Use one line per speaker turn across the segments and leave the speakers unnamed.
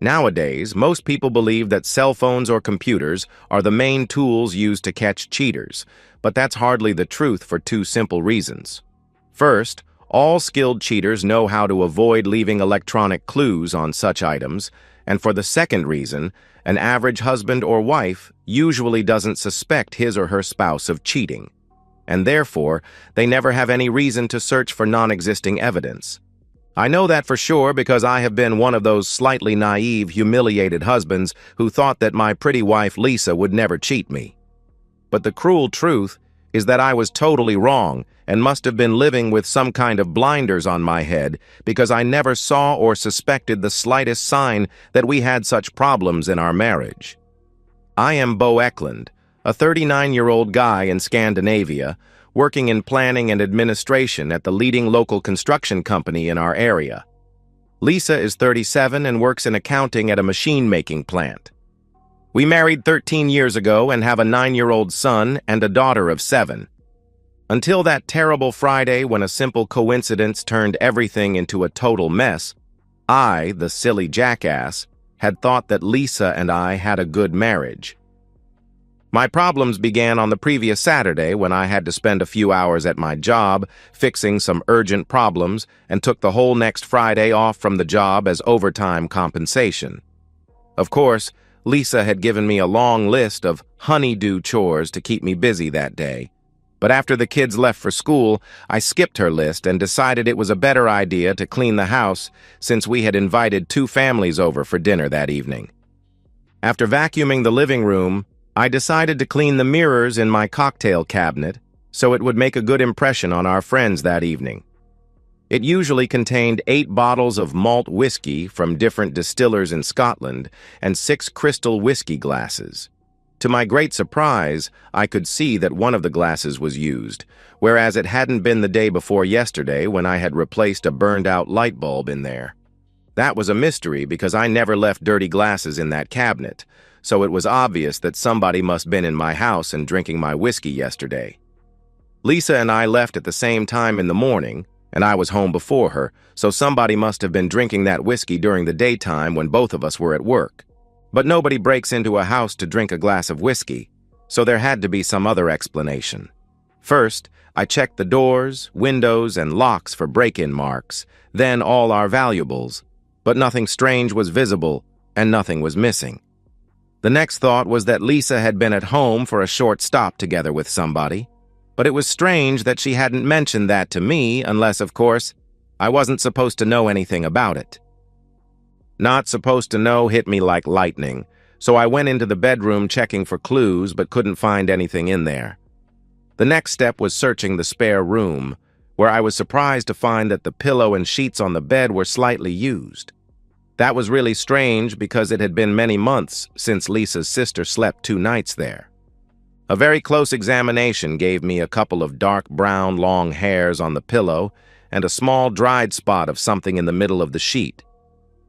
Nowadays, most people believe that cell phones or computers are the main tools used to catch cheaters, but that's hardly the truth for two simple reasons. First, all skilled cheaters know how to avoid leaving electronic clues on such items, and for the second reason, an average husband or wife usually doesn't suspect his or her spouse of cheating, and therefore, they never have any reason to search for non-existing evidence. I know that for sure because I have been one of those slightly naive, humiliated husbands who thought that my pretty wife Lisa would never cheat me. But the cruel truth is that I was totally wrong and must have been living with some kind of blinders on my head because I never saw or suspected the slightest sign that we had such problems in our marriage. I am Bo Eklund, a 39-year-old guy in Scandinavia, working in planning and administration at the leading local construction company in our area. Lisa is 37 and works in accounting at a machine-making plant. We married 13 years ago and have a 9-year-old son and a daughter of 7. Until that terrible Friday when a simple coincidence turned everything into a total mess, I, the silly jackass, had thought that Lisa and I had a good marriage. My problems began on the previous Saturday when I had to spend a few hours at my job fixing some urgent problems and took the whole next Friday off from the job as overtime compensation. Of course, Lisa had given me a long list of honey-do chores to keep me busy that day. But after the kids left for school, I skipped her list and decided it was a better idea to clean the house since we had invited 2 families over for dinner that evening. After vacuuming the living room, I decided to clean the mirrors in my cocktail cabinet so it would make a good impression on our friends that evening. It usually contained 8 bottles of malt whiskey from different distillers in Scotland and 6 crystal whiskey glasses. To my great surprise, I could see that one of the glasses was used, whereas it hadn't been the day before yesterday when I had replaced a burned-out light bulb in there. That was a mystery because I never left dirty glasses in that cabinet, so it was obvious that somebody must have been in my house and drinking my whiskey yesterday. Lisa and I left at the same time in the morning, and I was home before her, so somebody must have been drinking that whiskey during the daytime when both of us were at work. But nobody breaks into a house to drink a glass of whiskey, so there had to be some other explanation. First, I checked the doors, windows, and locks for break-in marks, then all our valuables, but nothing strange was visible and nothing was missing. The next thought was that Lisa had been at home for a short stop together with somebody, but it was strange that she hadn't mentioned that to me unless, of course, I wasn't supposed to know anything about it. Not supposed to know hit me like lightning, so I went into the bedroom checking for clues but couldn't find anything in there. The next step was searching the spare room, where I was surprised to find that the pillow and sheets on the bed were slightly used. That was really strange because it had been many months since Lisa's sister slept 2 nights there. A very close examination gave me a couple of dark brown long hairs on the pillow and a small dried spot of something in the middle of the sheet.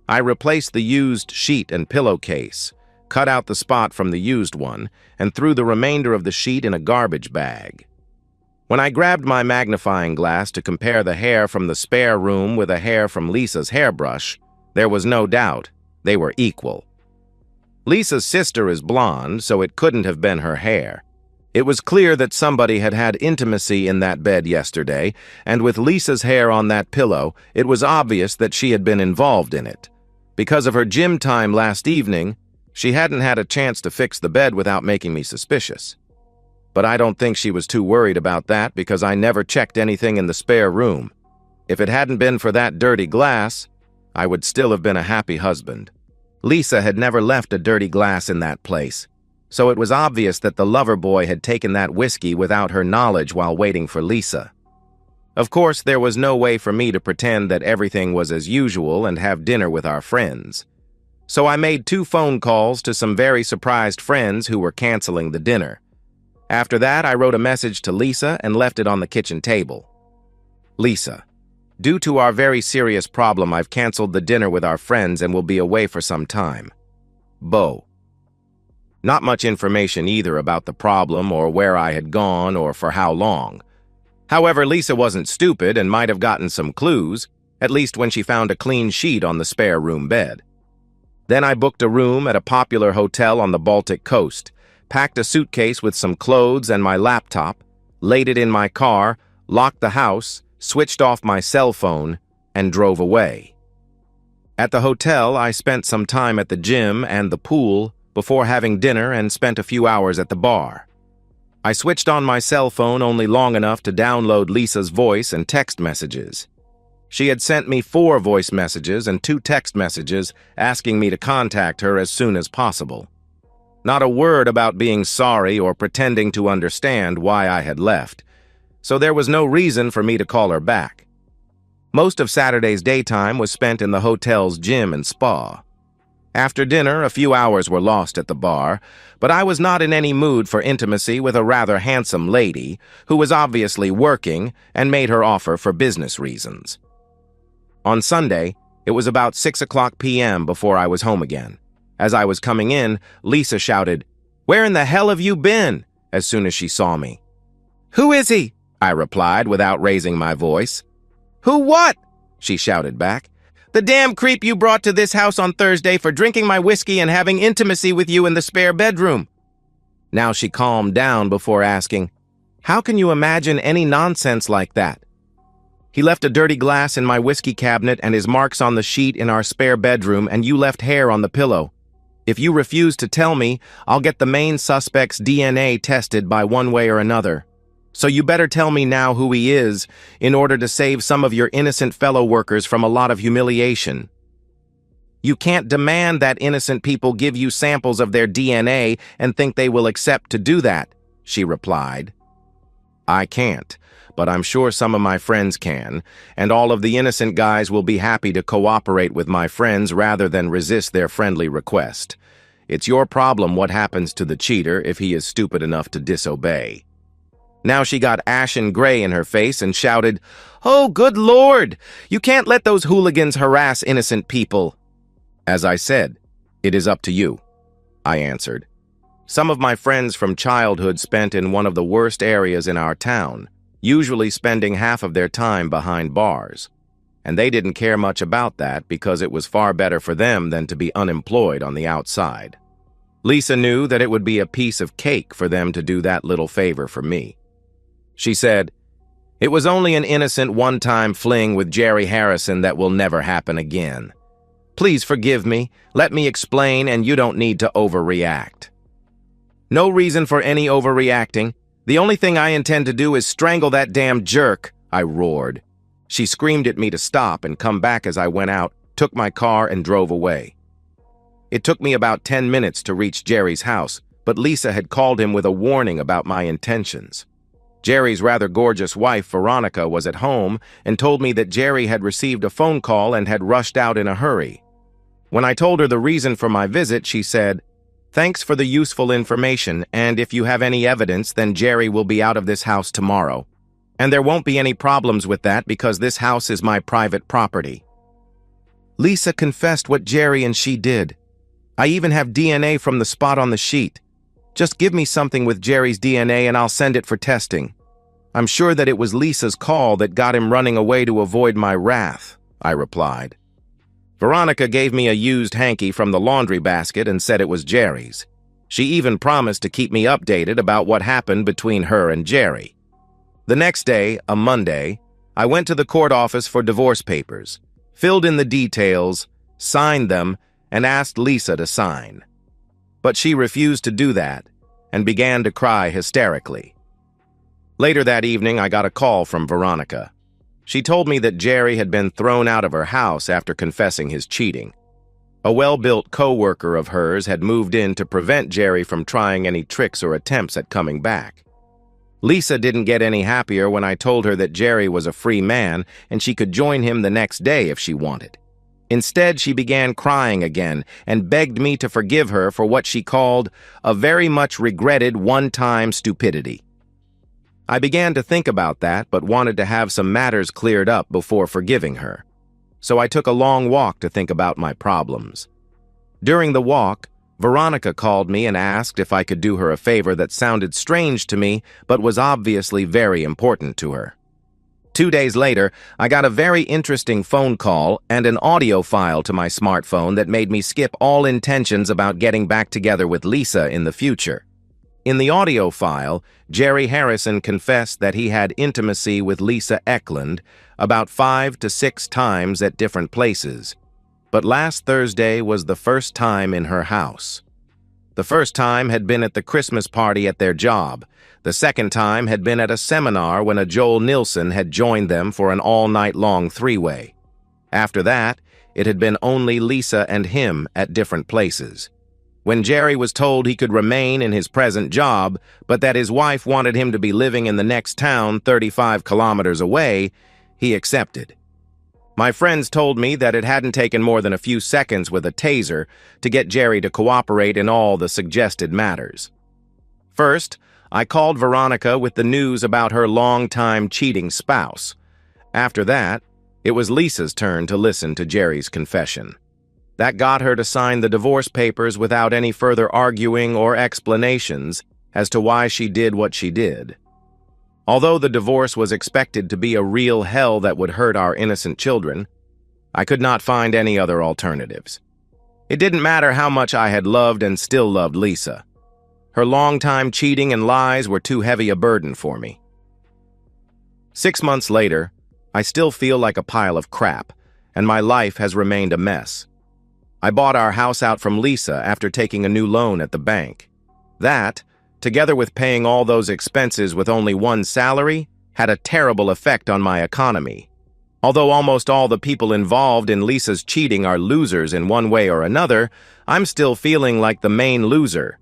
I replaced the used sheet and pillowcase, cut out the spot from the used one, and threw the remainder of the sheet in a garbage bag. When I grabbed my magnifying glass to compare the hair from the spare room with a hair from Lisa's hairbrush, there was no doubt they were equal. Lisa's sister is blonde, so it couldn't have been her hair. It was clear that somebody had had intimacy in that bed yesterday, and with Lisa's hair on that pillow, it was obvious that she had been involved in it. Because of her gym time last evening, she hadn't had a chance to fix the bed without making me suspicious. But I don't think she was too worried about that because I never checked anything in the spare room. If it hadn't been for that dirty glass, I would still have been a happy husband. Lisa had never left a dirty glass in that place, so it was obvious that the lover boy had taken that whiskey without her knowledge while waiting for Lisa. Of course, there was no way for me to pretend that everything was as usual and have dinner with our friends. So I made 2 phone calls to some very surprised friends who were canceling the dinner. After that, I wrote a message to Lisa and left it on the kitchen table. Lisa, due to our very serious problem, I've canceled the dinner with our friends and will be away for some time. Bo. Not much information either about the problem or where I had gone or for how long. However, Lisa wasn't stupid and might have gotten some clues, at least when she found a clean sheet on the spare room bed. Then I booked a room at a popular hotel on the Baltic coast, packed a suitcase with some clothes and my laptop, laid it in my car, locked the house, switched off my cell phone, and drove away. At the hotel, I spent some time at the gym and the pool before having dinner and spent a few hours at the bar. I switched on my cell phone only long enough to download Lisa's voice and text messages. She had sent me 4 voice messages and 2 text messages asking me to contact her as soon as possible. Not a word about being sorry or pretending to understand why I had left, so there was no reason for me to call her back. Most of Saturday's daytime was spent in the hotel's gym and spa. After dinner, a few hours were lost at the bar, but I was not in any mood for intimacy with a rather handsome lady who was obviously working and made her offer for business reasons. On Sunday, it was about 6:00 p.m. before I was home again. As I was coming in, Lisa shouted, "Where in the hell have you been?" as soon as she saw me. "Who is he?" I replied without raising my voice. "Who what?" she shouted back. "The damn creep you brought to this house on Thursday for drinking my whiskey and having intimacy with you in the spare bedroom." Now she calmed down before asking, "How can you imagine any nonsense like that? He left a dirty glass in my whiskey cabinet and his marks on the sheet in our spare bedroom, and you left hair on the pillow. If you refuse to tell me, I'll get the main suspect's DNA tested by one way or another. So you better tell me now who he is in order to save some of your innocent fellow workers from a lot of humiliation. You can't demand that innocent people give you samples of their DNA and think they will accept to do that," she replied. "I can't, but I'm sure some of my friends can, and all of the innocent guys will be happy to cooperate with my friends rather than resist their friendly request. It's your problem what happens to the cheater if he is stupid enough to disobey." Now she got ashen gray in her face and shouted, "Oh, good Lord! You can't let those hooligans harass innocent people." "As I said, it is up to you," I answered. Some of my friends from childhood spent in one of the worst areas in our town, usually spending half of their time behind bars. And they didn't care much about that because it was far better for them than to be unemployed on the outside. Lisa knew that it would be a piece of cake for them to do that little favor for me. She said, "It was only an innocent one-time fling with Jerry Harrison that will never happen again. Please forgive me, let me explain, and you don't need to overreact." "No reason for any overreacting. The only thing I intend to do is strangle that damn jerk," I roared. She screamed at me to stop and come back as I went out, took my car, and drove away. It took me about 10 minutes to reach Jerry's house, but Lisa had called him with a warning about my intentions. Jerry's rather gorgeous wife, Veronica, was at home and told me that Jerry had received a phone call and had rushed out in a hurry. When I told her the reason for my visit, she said, "Thanks for the useful information, and if you have any evidence, then Jerry will be out of this house tomorrow. And there won't be any problems with that because this house is my private property." Lisa confessed what Jerry and she did. "I even have DNA from the spot on the sheet. Just give me something with Jerry's DNA and I'll send it for testing." "I'm sure that it was Lisa's call that got him running away to avoid my wrath," I replied. Veronica gave me a used hanky from the laundry basket and said it was Jerry's. She even promised to keep me updated about what happened between her and Jerry. The next day, a Monday, I went to the court office for divorce papers, filled in the details, signed them, and asked Lisa to sign. But she refused to do that and began to cry hysterically. Later that evening, I got a call from Veronica. She told me that Jerry had been thrown out of her house after confessing his cheating. A well-built co-worker of hers had moved in to prevent Jerry from trying any tricks or attempts at coming back. Lisa didn't get any happier when I told her that Jerry was a free man and she could join him the next day if she wanted. Instead, she began crying again and begged me to forgive her for what she called a very much regretted one-time stupidity. I began to think about that, but wanted to have some matters cleared up before forgiving her. So I took a long walk to think about my problems. During the walk, Veronica called me and asked if I could do her a favor that sounded strange to me, but was obviously very important to her. 2 days later, I got a very interesting phone call and an audio file to my smartphone that made me skip all intentions about getting back together with Lisa in the future. In the audio file, Jerry Harrison confessed that he had intimacy with Lisa Eklund about 5 to 6 times at different places, but last Thursday was the first time in her house. The first time had been at the Christmas party at their job. The second time had been at a seminar when a Joel Nilsson had joined them for an all-night-long three-way. After that, it had been only Lisa and him at different places. When Jerry was told he could remain in his present job, but that his wife wanted him to be living in the next town 35 kilometers away, he accepted. My friends told me that it hadn't taken more than a few seconds with a taser to get Jerry to cooperate in all the suggested matters. First, I called Veronica with the news about her long-time cheating spouse. After that, it was Lisa's turn to listen to Jerry's confession. That got her to sign the divorce papers without any further arguing or explanations as to why she did what she did. Although the divorce was expected to be a real hell that would hurt our innocent children, I could not find any other alternatives. It didn't matter how much I had loved and still loved Lisa. Her long-time cheating and lies were too heavy a burden for me. 6 months later, I still feel like a pile of crap, and my life has remained a mess. I bought our house out from Lisa after taking a new loan at the bank. That, together with paying all those expenses with only one salary, had a terrible effect on my economy. Although almost all the people involved in Lisa's cheating are losers in one way or another, I'm still feeling like the main loser.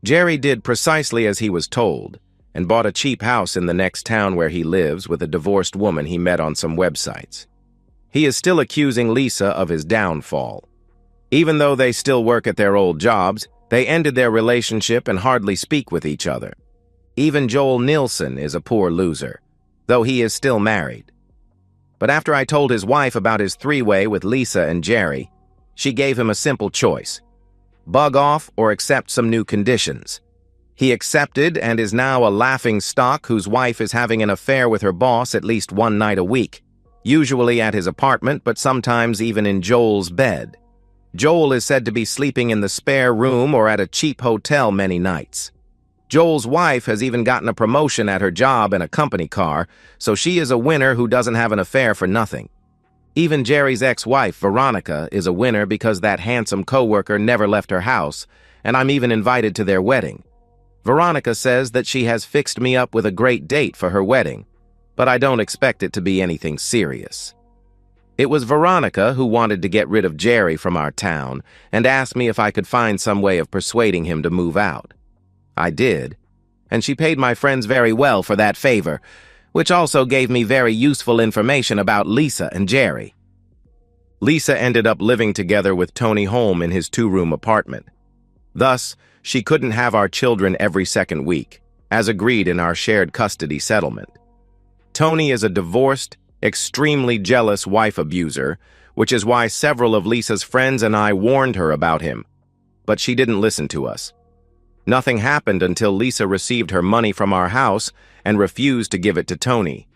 Jerry did precisely as he was told, and bought a cheap house in the next town where he lives with a divorced woman he met on some websites. He is still accusing Lisa of his downfall. Even though they still work at their old jobs, they ended their relationship and hardly speak with each other. Even Joel Nilsson is a poor loser, though he is still married. But after I told his wife about his three-way with Lisa and Jerry, she gave him a simple choice: bug off or accept some new conditions. He accepted and is now a laughing stock whose wife is having an affair with her boss at least one night a week, usually at his apartment, but sometimes even in Joel's bed. Joel is said to be sleeping in the spare room or at a cheap hotel many nights. Joel's wife has even gotten a promotion at her job in a company car, so she is a winner who doesn't have an affair for nothing. Even Jerry's ex-wife, Veronica, is a winner because that handsome coworker never left her house, and I'm even invited to their wedding. Veronica says that she has fixed me up with a great date for her wedding, but I don't expect it to be anything serious. It was Veronica who wanted to get rid of Jerry from our town and asked me if I could find some way of persuading him to move out. I did, and she paid my friends very well for that favor, which also gave me very useful information about Lisa and Jerry. Lisa ended up living together with Tony Holm in his 2-room apartment. Thus, she couldn't have our children every second week, as agreed in our shared custody settlement. Tony is a divorced, extremely jealous wife abuser, which is why several of Lisa's friends and I warned her about him, but she didn't listen to us. Nothing happened until Lisa received her money from our house and refused to give it to Tony.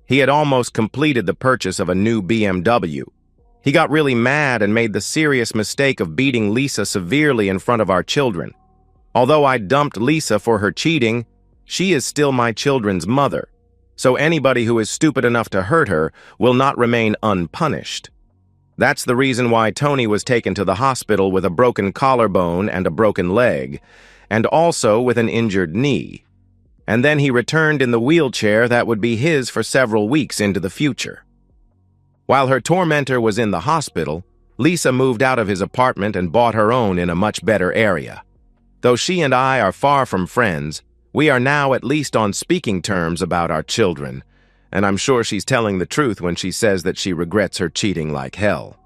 He had almost completed the purchase of a new BMW. He got really mad and made the serious mistake of beating Lisa severely in front of our children. Although I dumped Lisa for her cheating, she is still my children's mother, so anybody who is stupid enough to hurt her will not remain unpunished. That's the reason why Tony was taken to the hospital with a broken collarbone and a broken leg, and also with an injured knee. And then he returned in the wheelchair that would be his for several weeks into the future. While her tormentor was in the hospital, Lisa moved out of his apartment and bought her own in a much better area. Though she and I are far from friends, we are now at least on speaking terms about our children, and I'm sure she's telling the truth when she says that she regrets her cheating like hell.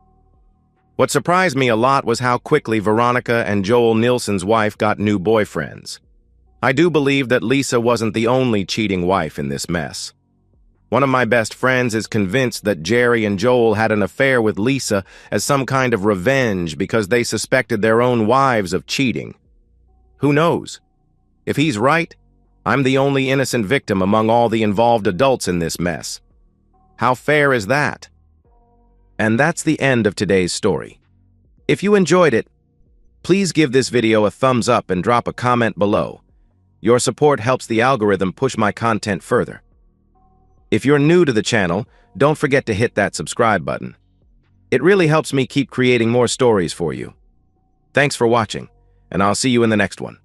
What surprised me a lot was how quickly Veronica and Joel Nilsson's wife got new boyfriends. I do believe that Lisa wasn't the only cheating wife in this mess. One of my best friends is convinced that Jerry and Joel had an affair with Lisa as some kind of revenge because they suspected their own wives of cheating. Who knows? If he's right, I'm the only innocent victim among all the involved adults in this mess, How fair is that? And that's the end of today's story. If you enjoyed it, please give this video a thumbs up and drop a comment below. Your support helps the algorithm push my content further. If you're new to the channel, don't forget to hit that subscribe button. It really helps me keep creating more stories for you. Thanks for watching, and I'll see you in the next one.